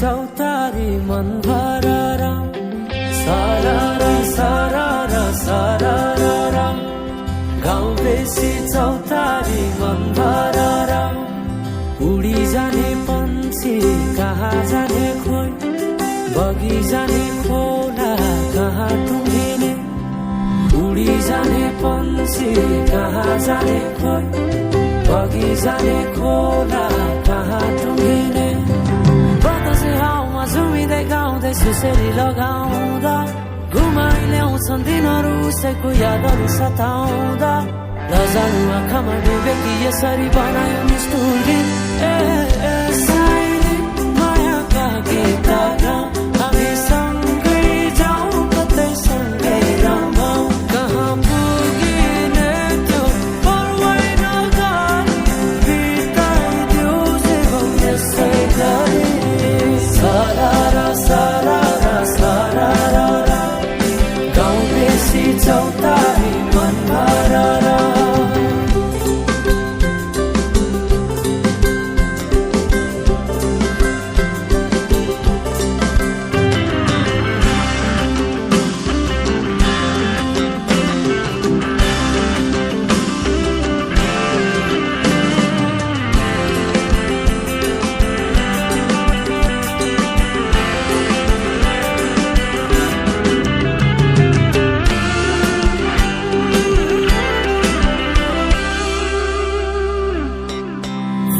चौतारी मन भरेर सारारा सारारा सारारा गाउँ बेसी चौतारी मन भरेर उडी जाने पन्छी कहाँ जाने खोइ बगी जाने खोला कहाँ टुङ्गिने उडी जाने पन्छी कहाँ जाने खोइ बगी जाने खोला कहाँ टुङ्गिने बतासे हाउमा झुमिँदै गाउँदै सुसेरी लगाउँदा घुमाइ ल्याउँछन् दिनहरू उसैको यादहरू सताउँदा लजालु आँखामा डुबेकी यसरी बनायो निष्ठुरी साइली मायाका गीतहरू हामी सँगै जाउँ कतै सँगै रमाउँ कहाँ पुगिने त्यो पर्वै नगरी बिताइदियो जीवन यसै गरी सारारा सारारा सारारा गाउँ बेसी चौतारी मन भरेर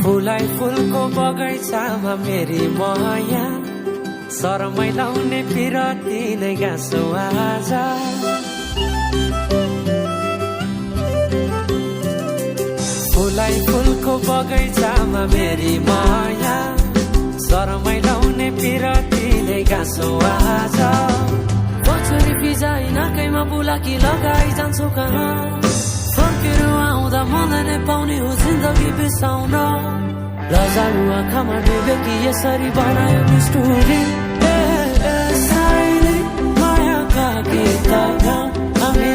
फुलाई फुलको बगैँचामा मेरी माया शरमै लाउने पिरती नै गाँसो आज फुलाई फुलको बगैँचामा मेरी माया शरमै लाउने पिरती नै गाँसो आज पछुरी बिजाइ नाकैमा बुलाकी लगाइ जान्छौ कहाँ फर्केर आउँदा मलाई नै पाउने हो जिन्दगी बिसाउन लजालु आँखामा डुबेकी यसरी बनायो निष्ठुरी साइली मायाका गीतहरू हामी